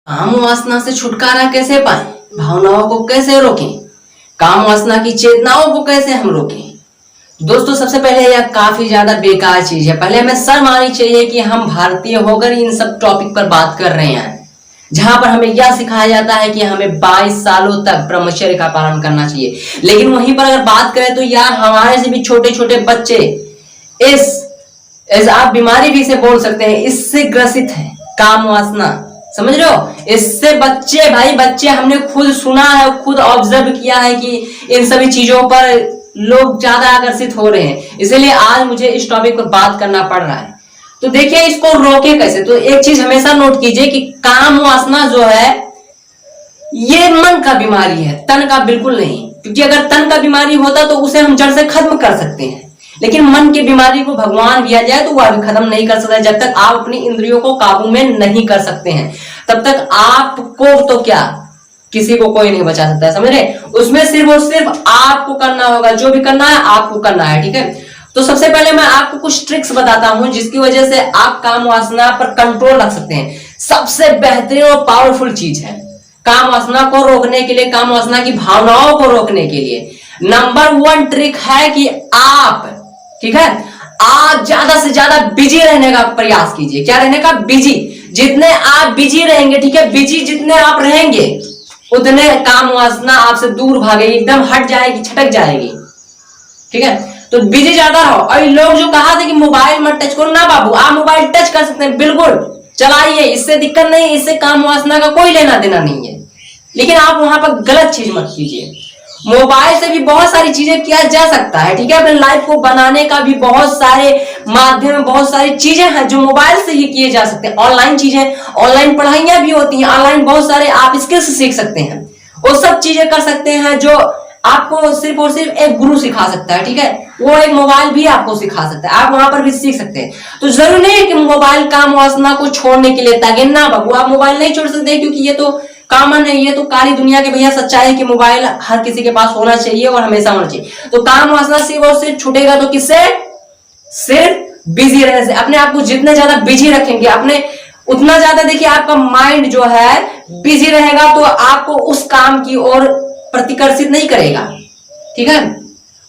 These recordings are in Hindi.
काम वासना से छुटकारा कैसे पाएं? भावनाओं को कैसे रोकें? काम वासना की चेतनाओं को कैसे हम रोकें? दोस्तों, सबसे पहले यह काफी ज्यादा बेकार चीज है। पहले हमें शर्म आनी चाहिए कि हम भारतीय होकर इन सब टॉपिक पर बात कर रहे हैं, जहां पर हमें यह सिखाया जाता है कि हमें 22 सालों तक ब्रह्मचर्य का पालन करना चाहिए। लेकिन वहीं पर अगर बात करें तो यार हमारे से भी छोटे छोटे बच्चे इस आप बीमारी भी इसे बोल सकते हैं, इससे ग्रसित है। काम वासना, समझ रहे हो? इससे बच्चे हमने खुद सुना है, खुद ऑब्जर्व किया है कि इन सभी चीजों पर लोग ज्यादा आकर्षित हो रहे हैं। इसलिए आज मुझे इस टॉपिक पर बात करना पड़ रहा है। तो देखिए, इसको रोके कैसे? तो एक चीज हमेशा नोट कीजिए कि काम वासना जो है ये मन का बीमारी है, तन का बिल्कुल नहीं। क्योंकि अगर तन का बीमारी होता तो उसे हम जड़ से खत्म कर सकते हैं, लेकिन मन की बीमारी को भगवान दिया जाए तो वह भी खत्म नहीं कर सकता। जब तक आप अपनी इंद्रियों को काबू में नहीं कर सकते हैं, तब तक आपको तो क्या, किसी को कोई नहीं बचा सकता है, समझ रहे? उसमें सिर्फ और सिर्फ आपको करना होगा, जो भी करना है आपको करना है, ठीक है? तो सबसे पहले मैं आपको कुछ ट्रिक्स बताता हूं जिसकी वजह से आप काम वासना पर कंट्रोल रख सकते हैं। सबसे बेहतरीन और पावरफुल चीज है काम वासना को रोकने के लिए, काम वासना की भावनाओं को रोकने के लिए नंबर 1 ट्रिक है कि आप, ठीक है, आप ज्यादा से ज्यादा बिजी रहने का प्रयास कीजिए। क्या रहने का? बिजी। जितने आप बिजी रहेंगे, ठीक है, बिजी जितने आप रहेंगे उतने काम वासना आपसे दूर भागेगी, एकदम हट जाएगी, छटक जाएगी, ठीक है? तो बिजी ज्यादा रहो। और लोग जो कहा था कि मोबाइल मत टच करो, ना बाबू, आप मोबाइल टच कर सकते हैं, बिल्कुल चलाइए, इससे दिक्कत नहीं, इससे काम वासना का कोई लेना देना नहीं है। लेकिन आप वहां पर गलत चीज मत कीजिए। मोबाइल से भी बहुत सारी चीजें किया जा सकता है, ठीक है? अपने लाइफ को बनाने का भी बहुत सारे माध्यम, बहुत सारी चीजें हैं जो मोबाइल से ही किए जा सकते हैं। ऑनलाइन चीजें, ऑनलाइन पढ़ाइयां भी होती हैं, ऑनलाइन बहुत सारे आप स्किल्स सीख सकते हैं। वो सब चीजें कर सकते हैं जो आपको सिर्फ और सिर्फ एक गुरु सिखा सकता है, ठीक है? वो एक मोबाइल भी आपको सिखा सकता है, आप वहां पर भी सीख सकते हैं। तो जरूरी नहीं है कि मोबाइल काम वासना को छोड़ने के लिए, ताकि ना बाबू आप मोबाइल नहीं छोड़ सकते, क्योंकि ये तो कॉमन है, ये तो काली दुनिया के भैया सच्चाई है कि मोबाइल हर किसी के पास होना चाहिए और हमेशा होना चाहिए। तो काम वासना सिर्फ और सिर्फ छूटेगा तो किससे? सिर्फ बिजी रहने से। अपने आप को जितने ज्यादा बिजी रखेंगे, अपने उतना ज्यादा, देखिए, आपका माइंड जो है बिजी रहेगा तो आपको उस काम की ओर प्रतिकर्षित नहीं करेगा, ठीक है?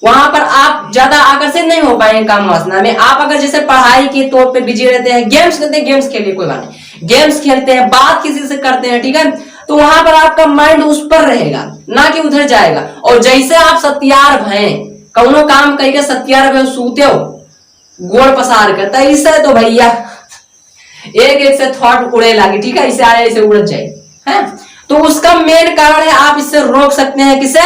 वहां पर आप ज्यादा आकर्षित नहीं हो पाएंगे काम वासना में। आप अगर जैसे पढ़ाई के तौर पे बिजी रहते हैं, गेम्स खेलते हैं, गेम्स खेलिए, कोई बात नहीं, गेम्स खेलते हैं, बात किसी से करते हैं, ठीक है, तो वहां पर आपका माइंड उस पर रहेगा, ना कि उधर जाएगा। और जैसे आप सत्यार भय कौनो काम करके सत्यार भय सूते हो गोड़ पसार करता है, इससे तो भैया एक एक से थॉट उड़े लागे, ठीक है, इसे आया इसे उड़ जाए, है? तो उसका मेन कारण है आप इससे रोक सकते हैं, किसे?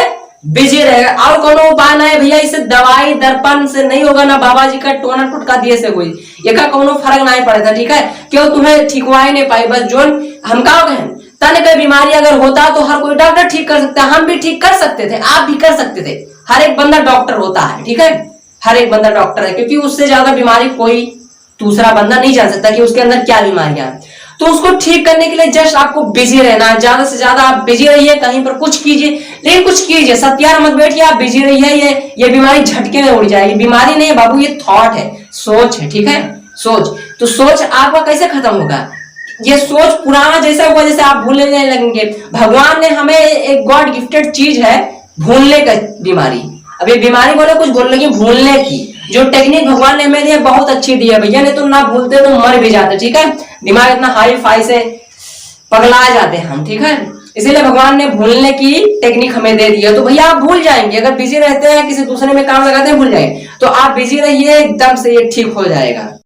बिजी रहेगा। और कोनो उपाय नहीं है भैया, इससे दवाई दर्पण से नहीं होगा, ना बाबा जी का टोना टुटका दिए से कोई ये का कोनो फर्क नहीं पड़ेगा, ठीक है? क्यों? तुम्हें ठीक हुआ ही नहीं पाई, बस जो हम का तन का बीमारी अगर होता तो हर कोई डॉक्टर ठीक कर सकता है, हम भी ठीक कर सकते थे, आप भी कर सकते थे। हर एक बंदा डॉक्टर होता है, ठीक है, हर एक बंदा डॉक्टर है, क्योंकि उससे ज्यादा बीमारी कोई दूसरा बंदा नहीं जान सकता कि उसके अंदर क्या बीमारियां हैं। तो उसको ठीक करने के लिए जस्ट आपको बिजी रहना है, ज्यादा से ज्यादा आप बिजी रहिए, कहीं पर कुछ कीजिए, लेकिन कुछ कीजिए, सत्यार मत बैठिए, आप बिजी रहिए। ये बीमारी झटके में उड़ जाएगी। बीमारी नहीं है बाबू, ये थॉट है, सोच है, ठीक है, सोच। तो सोच आपका कैसे खत्म होगा? ये सोच पुराना जैसा हुआ, जैसे आप भूलने लगेंगे। भगवान ने हमें एक गॉड गिफ्टेड चीज है भूलने का बीमारी। अब ये बीमारी बोले कुछ बोल लगी, भूलने की जो टेक्निक भगवान ने हमें दी है बहुत अच्छी दी है भैया, नहीं तो ना भूलते तो मर भी जाते, ठीक है? दिमाग इतना हाई फाई से पगला जाते हैं हम, ठीक है? इसीलिए भगवान ने भूलने की टेक्निक हमें दे दी है। तो भैया आप भूल जाएंगे, अगर बिजी रहते हैं, किसी दूसरे में काम लगाते हैं, भूल जाएंगे। तो आप बिजी रहिए, एकदम से ये ठीक हो जाएगा।